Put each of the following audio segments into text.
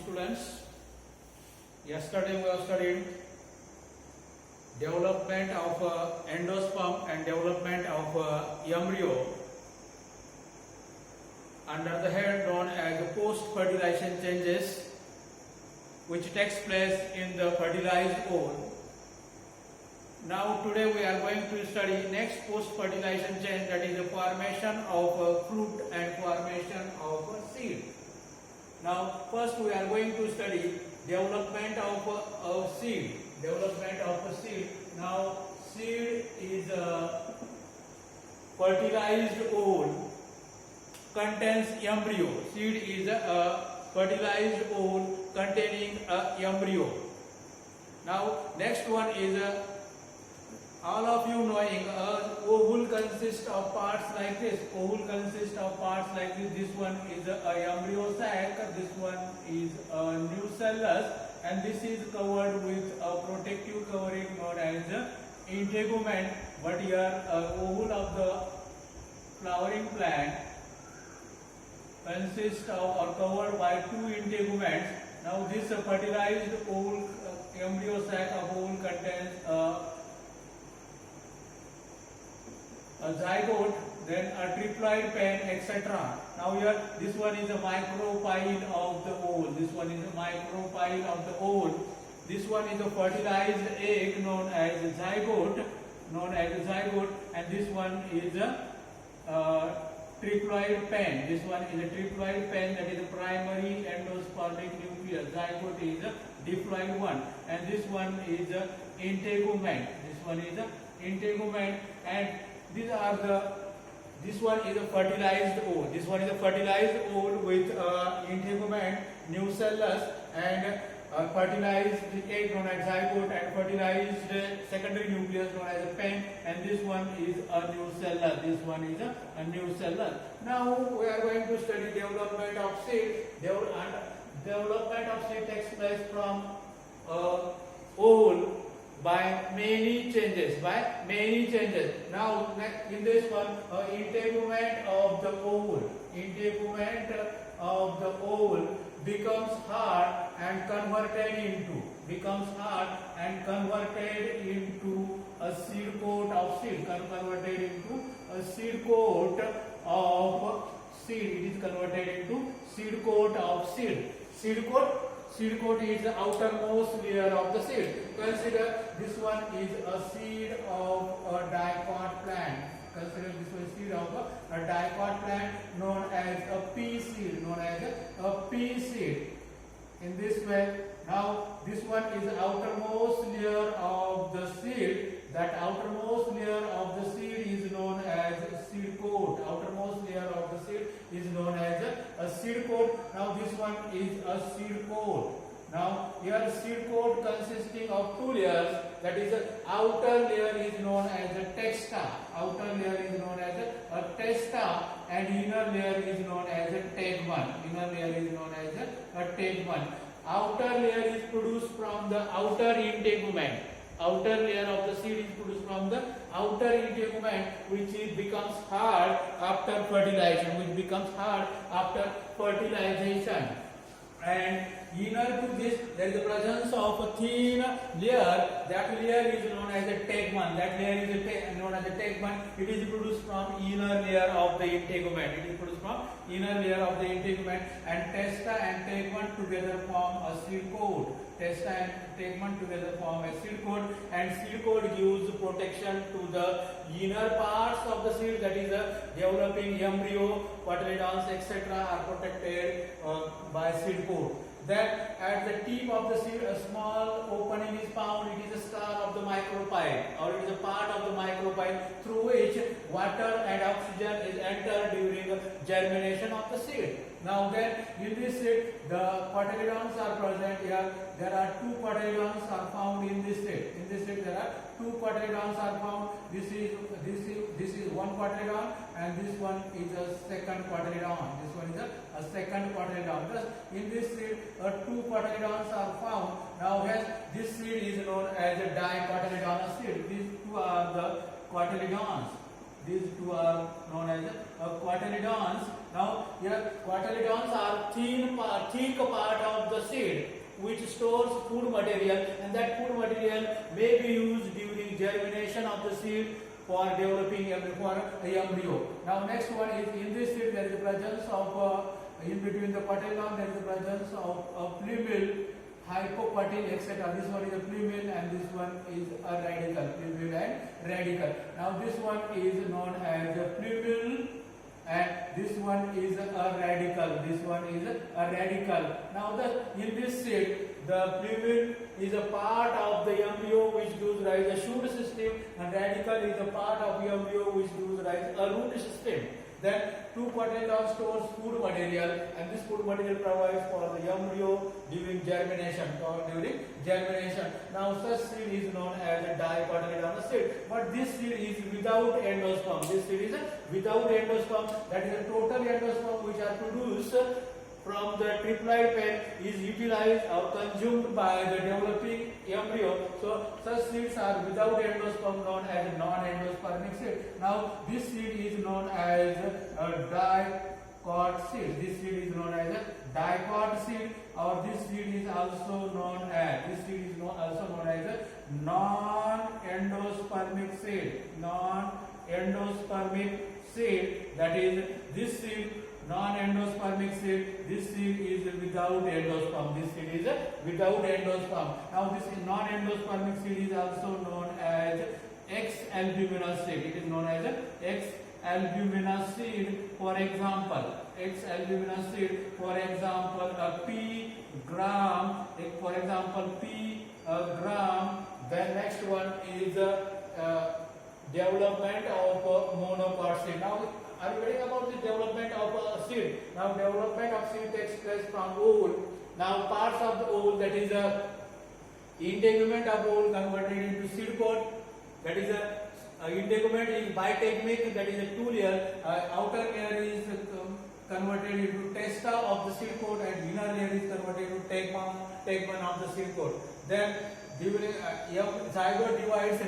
students. Yesterday we have studied development of endosperm and development of embryo under the head known as post-fertilization changes, which takes place in the fertilized ovule. Now today we are going to study next post-fertilization change, that is the formation of fruit and formation of seed. Now first we are going to study development of seed. Development of a seed. Now seed is a fertilized ovule, contains embryo. Seed is a fertilized ovule containing a embryo. Now next one is all of you knowing ovule consists of parts like this. Ovule consists of parts like this. This one is a embryo sac, this one is a nucellus, and this is covered with a protective covering known as integument. But here ovule of the flowering plant consists of or covered by two integuments. Now this fertilized ovule embryo sac of ovule contains a zygote, then a triploid pen, etc. Now here this one is a micropyle of the ovule. This one is a micropyle of the ovule. This one is a fertilized egg known as zygote, and this one is a triploid pen. This one is a triploid pen, that is a primary endospermic nucleus. Zygote is a diploid one, and this one is a integument. This one is a integument, and these are the. This one is a fertilized ovule. This one is a fertilized ovule with integument, nucellus, and fertilized egg known as zygote, and fertilized secondary nucleus known as a pen. And this one is a nucellus. This one is a nucellus. Now we are going to study development of seed. Development of seed takes place from ovule by many changes. Now in this one, integument of the ovule. Integument of the ovule becomes hard and converted into a seed coat of seed. Converted into a seed coat of seed. It is converted into seed coat of seed. Seed coat is the outermost layer of the seed. Consider this one is a seed of a dicot plant. Consider this one seed of a dicot plant known as a pea seed. In this way, now this one is the outermost layer of the seed. That outermost layer of the seed is known as a seed coat. Outermost layer of the seed is known as a seed coat. Now this one is a seed coat. Now here seed coat consisting of two layers. That is the outer layer is known as a testa. Outer layer is known as a testa, and inner layer is known as a tegmen. Outer layer is produced from the outer integument. Outer layer of the seed is produced from the outer integument, which becomes hard after fertilization. And inner to this, there is the presence of a thin layer. That layer is known as a tegmen. It is produced from inner layer of the integument. And testa and tegmen together form a seed coat. And seed coat gives protection to the inner parts of the seed, that is developing embryo, cotyledons, etc. are protected by seed coat. Then at the tip of the seed a small opening is found. It is a star of the micropyle, or it is a part of the micropyle through which water and oxygen is entered during germination of the seed. Now then in this seed the cotyledons are present here. There are two cotyledons are found in this seed. There are two cotyledons are found. This is one cotyledon, and this one is a second cotyledon. A second cotyledon. Thus in this seed two cotyledons are found. Now hence this seed is known as a dicotyledonous seed. These two are the cotyledons. These two are known as cotyledons. Now, here cotyledons are thick part of the seed which stores food material, and that food material may be used during germination of the seed for developing embryo. Now, next one is in this seed there is the presence of in between the cotyledon there is the presence of plumule, hypocotyl, etc. This one is a plumule and this one is a radical, plumule and radical. Now this one is known as a plumule and this one is a radical. This one is a radical. Now in this seed the plumule is a part of the embryo which gives rise a shoot system, and radical is a part of the embryo which gives rise a root system. Then two cotyledons stores food material, and this food material provides for the embryo during germination. Now such seed is known as a dicotyledonous seed. But this seed is without endosperm. This seed is without endosperm. That is a total endosperm which are produced from the triploid pen is utilized or consumed by the developing embryo. So such seeds are without endosperm, known as non-endospermic seed. Now this seed is known as a dicot seed. This seed is known as a dicot seed, or this seed is also known as a non-endospermic seed. Non-endospermic seed, that is this seed, non-endospermic seed. This seed is without endosperm. This seed is without endosperm. Now this non-endospermic seed is also known as X-albuminous seed. It is known as X-albuminous seed. For example, X-albuminous seed. For example, P gram. For example, P gram. Then next one is development of monocot seed. Now, are you reading about the development of a seed? Now, development of seed takes place from ovule. Now, parts of the ovule, that is a integument of ovule converted into seed coat. That is a integument is bitegmic. That is a 2-layer. Outer layer is converted into testa of the seed coat, and inner layer is converted into tegmen of the seed coat. Then zygote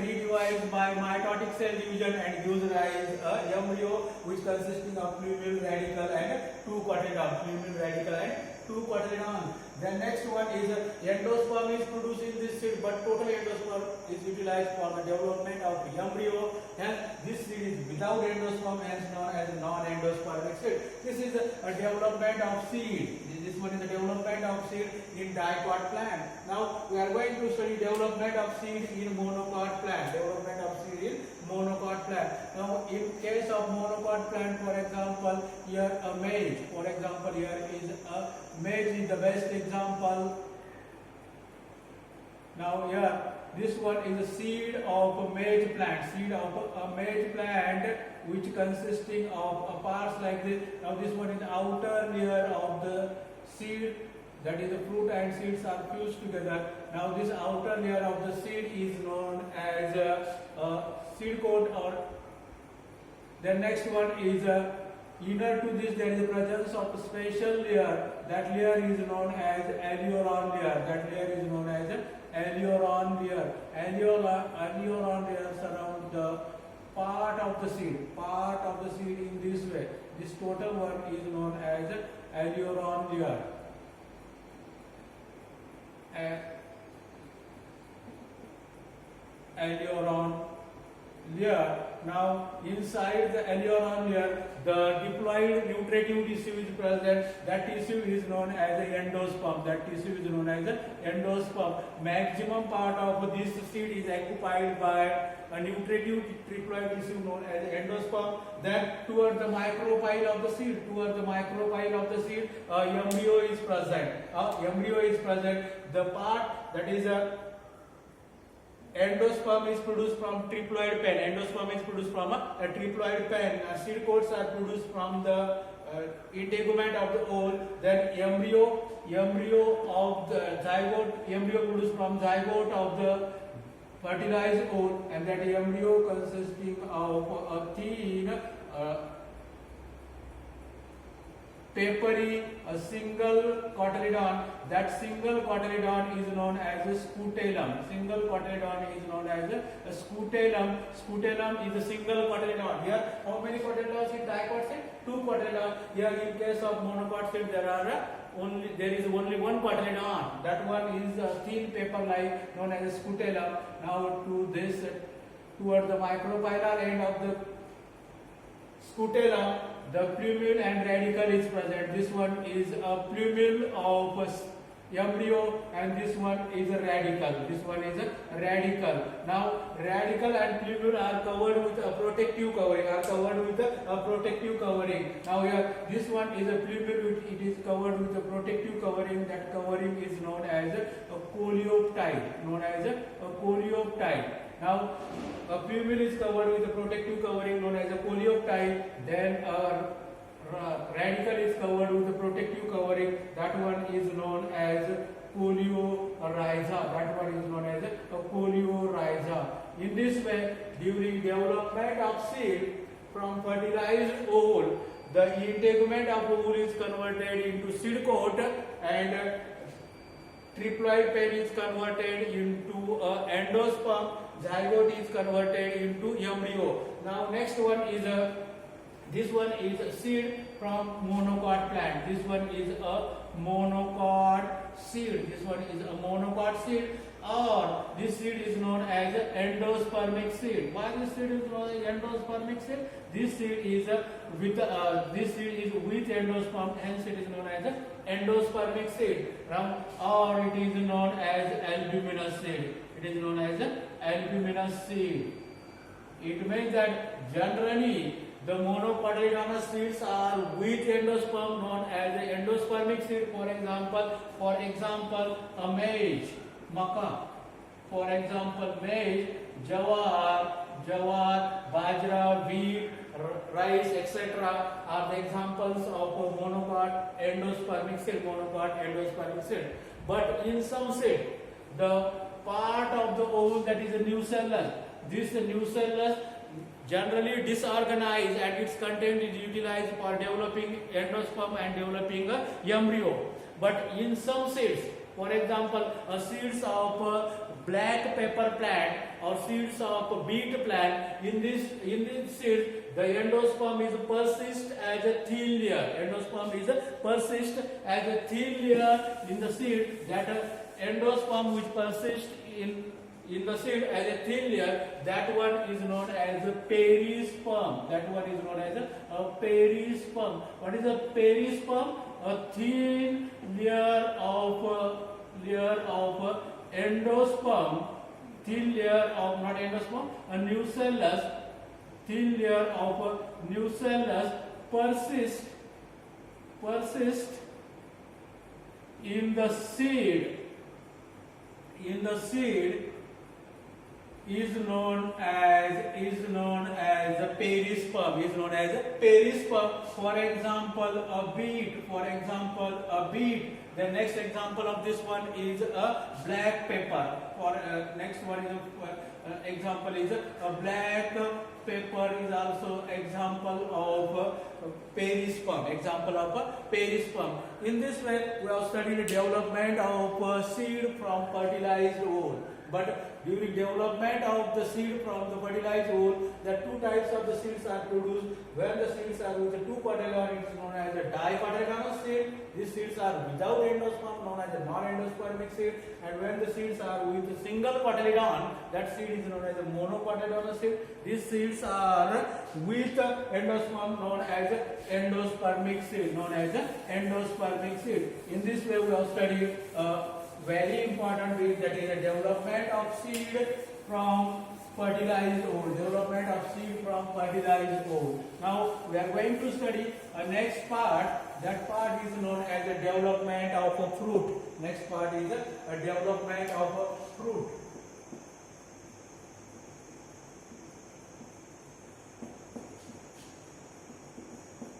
redivides by mitotic cell division and gives rise a embryo which consisting of plumule, radical and two cotyledons. Then next one is endosperm is produced in this seed, but total endosperm is utilized for the development of embryo. Hence this seed is without endosperm, hence known as non-endospermic seed. This is a development of seed. This one is the development of seed in dicot plant. Now we are going to study development of seed in monocot plant. Now in case of monocot plant, for example, here a maize. For example, here is a maize is the best example. Now here this one is a seed of a maize plant, which consisting of parts like this. Now this one is the outer layer of the seed, that is the fruit and seeds are fused together. Now this outer layer of the seed is known as a seed coat. Or the next one is inner to this there is the presence of a special layer. That layer is known as aleuron layer. Aleuron layer surround the part of the seed in this way. This total one is known as aleuron layer. Aleuron layer. Now inside the aleuron layer the diploid nutritive tissue is present. That tissue is known as the endosperm. Maximum part of this seed is occupied by a nutritive triploid tissue known as endosperm. Then towards the micropyle of the seed, embryo is present. The part that is a endosperm is produced from triploid pen. A triploid pen. Seed coats are produced from the integument of the ovule. Then embryo of the zygote. Embryo produced from zygote of the fertilized ovule, and that embryo consisting of a thin papery, a single cotyledon. That single cotyledon is known as a scutellum. Single cotyledon is known as a scutellum. Scutellum is a single cotyledon. Here, how many cotyledons in dicot seed? 2 cotyledons. Here, in case of monocot seed, there is only one cotyledon. That one is a thin paper-like known as a scutellum. Now, towards the micropylar end of the scutellum, the plumule and radicle is present. This one is a plumule of embryo and this one is a radicle. This one is a radicle. Now radicle and plumule are covered with a protective covering. Now here this one is a plumule. It is covered with a protective covering. That covering is known as a coleoptile. Now, a plumule is covered with a protective covering known as a coleoptile. Then a radicle is covered with a protective covering. That one is known as coleorhiza. In this way, during development of seed from fertilized ovule, the integument of ovule is converted into seed coat and triploid pen is converted into endosperm. Zygote is converted into embryo. Now next one is this one is a seed from monocot plant. This one is a monocot seed. Or this seed is known as endospermic seed. Why this seed is known as endospermic seed? This seed is with endosperm, hence it is known as endospermic seed. Or it is known as albuminous seed. It means that generally the monocotyledonous seeds are with endosperm known as the endospermic seed. For example, a maize, maca. For example, maize, jawar, bajra, wheat, rice, etc. are the examples of monocot endospermic seed. But in some seed, the part of the ovule that is a nucellus, this nucellus generally disorganized and its content is utilized for developing endosperm and developing a embryo. But in some seeds, for example, seeds of black pepper plant or seeds of beet plant, in this seed, the endosperm is persist as a thin layer. In the seed. That endosperm which persists in the seed as a thin layer, that one is known as a perisperm. What is a perisperm? A thin layer of endosperm, a nucellus, thin layer of nucellus persist in the seed. Is known as a perisperm. For example, a beet. The next example of this one is a black pepper. Next one is example is a black pepper is also example of perisperm. In this way, we have studied the development of seed from fertilized ovule. But during development of the seed from the fertilized ovule, the two types of the seeds are produced. When the seeds are with the two cotyledons, it is known as a dicotyledonous seed. These seeds are without endosperm, known as a non-endospermic seed. And when the seeds are with a single cotyledon, that seed is known as a monocotyledonous seed. These seeds are with endosperm, known as endospermic seed. In this way, we have studied very important is that is the development of seed from fertilized ovule. Now we are going to study a next part. That part is known as the development of a fruit. Next part is a development of a fruit.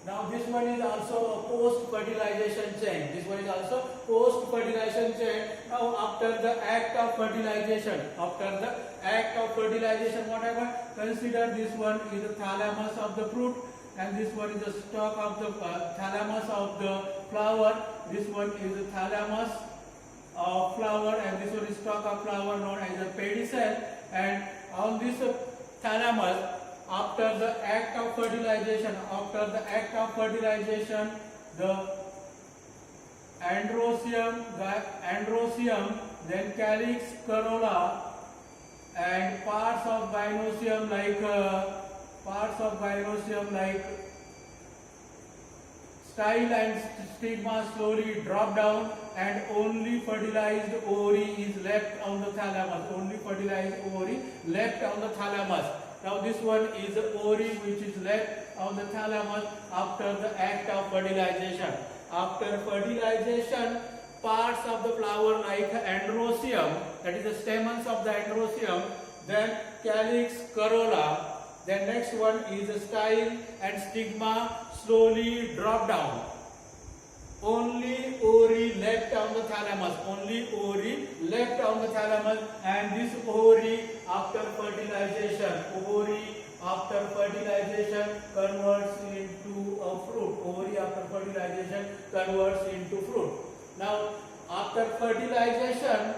Now this one is also a post-fertilization chain. Now after the act of fertilization, whatever, consider this one is the thalamus of the fruit. and this one is the stalk of the thalamus of the flower. This one is the thalamus of flower, and this one is stalk of flower known as a pedicel. And on this thalamus, after the act of fertilization, the androcium, then calyx, corolla, and parts of gynosium like style and stigma slowly drop down, and only fertilized ovary is left on the thalamus. Now this one is the ovary which is left on the thalamus after the act of fertilization. After fertilization, parts of the flower like androcium, that is the stamens of the androcium, then calyx, corolla, then next one is the style and stigma slowly drop down. Only ovary left on the thalamus, and this ovary after fertilization converts into a fruit. Now after fertilization,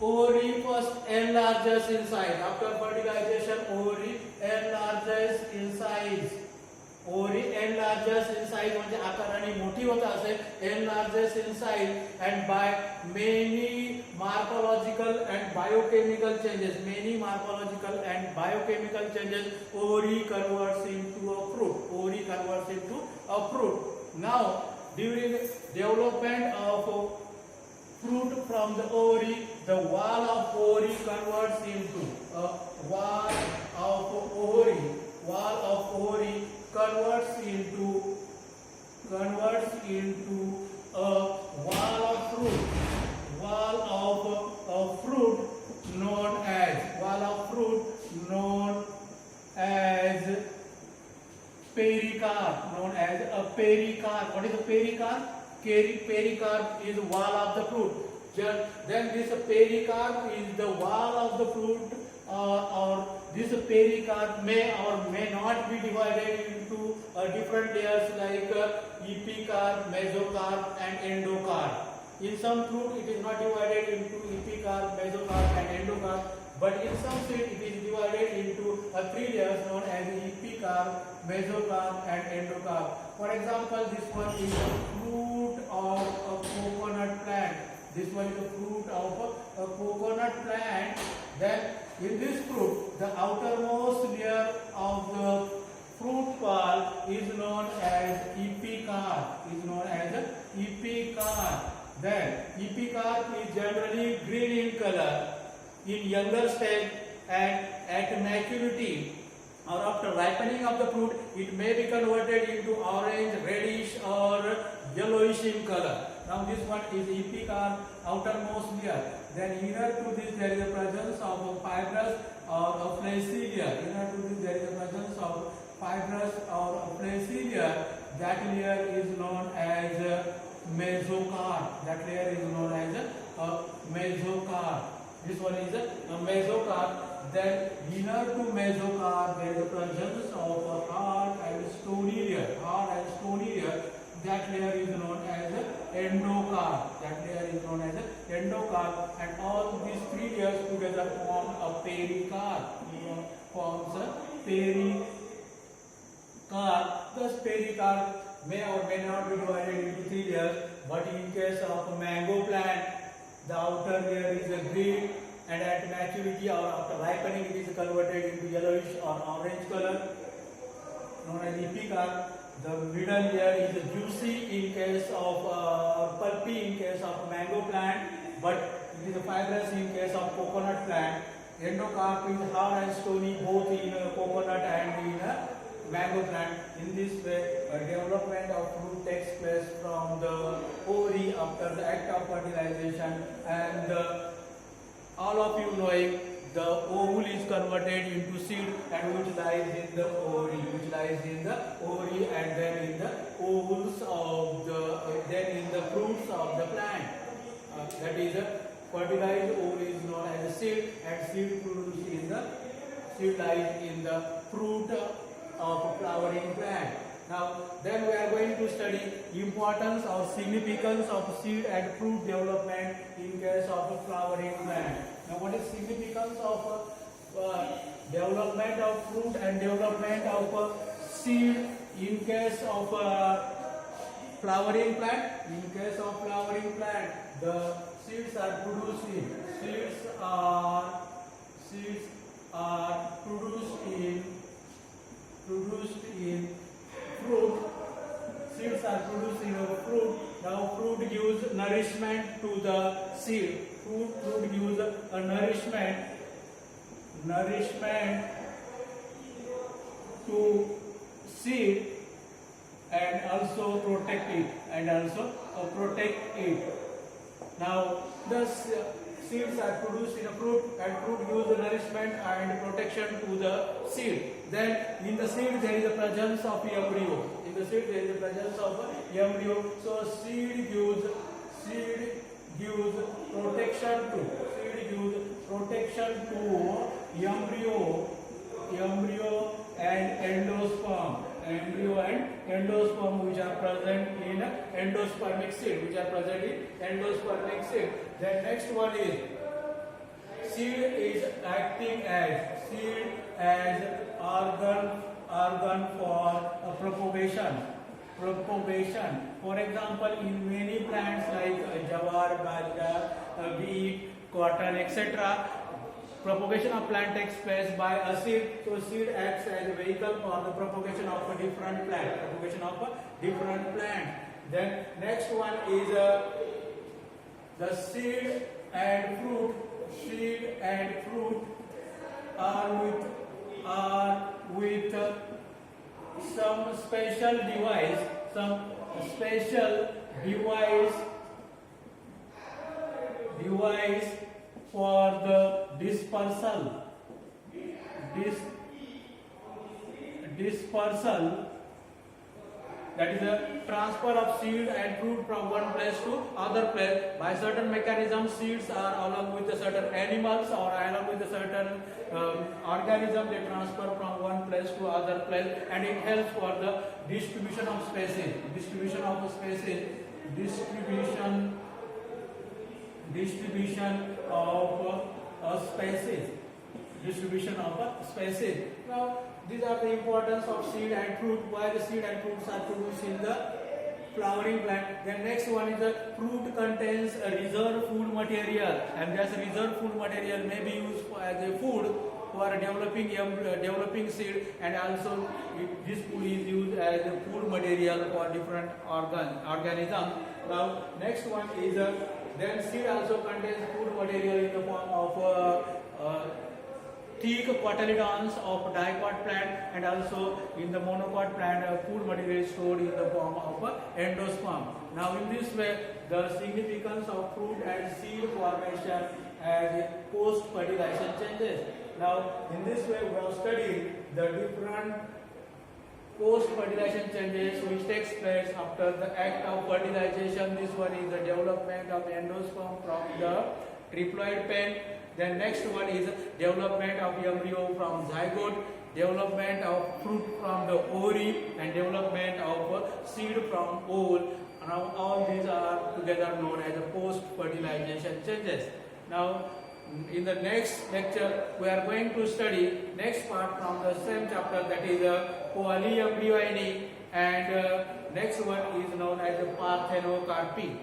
ovary first enlarges in size. Ovary enlarges in size म्हणजे आकाराने मोठी होत असेल, enlarges in size, and by many morphological and biochemical changes, ovary converts into a fruit. Now during development of fruit from the ovary, the wall of ovary converts into a wall of ovary converts into a wall of fruit known as pericarp. What is a pericarp? Pericarp is wall of the fruit. Then this pericarp is the wall of the fruit, or this pericarp may or may not be divided into different layers like epicarp, mesocarp, and endocarp. In some fruit it is not divided into epicarp, mesocarp, and endocarp, but in some seed it is divided into three layers known as epicarp, mesocarp, and endocarp. For example, this one is the fruit of a coconut plant. Then in this fruit, the outermost layer of the fruit ball is known as epicarp. Then epicarp is generally green in color in younger stage, and at maturity or after ripening of the fruit, it may be converted into orange, reddish, or yellowish in color. Now this one is epicarp, outermost layer. Then inner to this there is a presence of a fibrous or a fleshy layer. That layer is known as mesocarp. This one is a mesocarp. Then inner to mesocarp there is a presence of a hard and stony layer. That layer is known as endocarp. And all these three layers together form a pericarp. Thus pericarp may or may not be divided into three layers, but in case of a mango plant, the outer layer is a green, and at maturity or after ripening it is converted into yellowish or orange color, known as epicarp. The middle layer is juicy in case of pulpy in case of mango plant, but it is fibrous in case of coconut plant. Endocarp is hard and stony both in coconut and in mango plant. In this way, development of fruit takes place from the ovary after the act of fertilization, and all of you knowing the ovule is converted into seed, and which lies in the ovary, and then in the ovules of the fruits of the plant. That is fertilized ovule is known as a seed, and seed lies in the fruit of a flowering plant. Now, then we are going to study importance or significance of seed and fruit development in case of a flowering plant. Now, what is significance of development of fruit and development of seed in case of flowering plant? In case of flowering plant, the seeds are produced in fruit. Seeds are produced in a fruit. Now fruit gives nourishment to the seed. Fruit gives a nourishment to seed and also protect it. Now the seeds are produced in a fruit and fruit gives nourishment and protection to the seed. Then in the seed there is a presence of embryo. So seed gives protection to embryo and endosperm which are present in endospermic seed. Then next one is seed is acting as organ for propagation. For example, in many plants like jawar, bajra, wheat, cotton, etc., propagation of plant takes place by a seed. So seed acts as a vehicle for the propagation of a different plant. Then next one is the seed and fruit are with some special device for the dispersal that is the transfer of seed and fruit from one place to other place. By certain mechanisms, seeds are along with the certain animals or along with the certain organism, they transfer from one place to other place, and it helps for the distribution of species. Distribution of species. Now, these are the importance of seed and fruit. Why the seed and fruits are produced in the flowering plant. Then next one is the fruit contains a reserve food material, and this reserve food material may be used as a food for developing seed, and also this food is used as a food material for different organisms. Now next one is then seed also contains food material in the form of thick cotyledons of dicot plant, and also in the monocot plant food material is stored in the form of endosperm. Now in this way the significance of fruit and seed formation as post-fertilization changes. Now in this way we have studied the different post-fertilization changes which takes place after the act of fertilization. This one is the development of endosperm from the triploid pen. Then next one is development of embryo from zygote, development of fruit from the ovary, and development of seed from ovule. Now all these are together known as post-fertilization changes. Now in the next lecture we are going to study next part from the same chapter, that is polyembryony, and next one is known as parthenocarpy.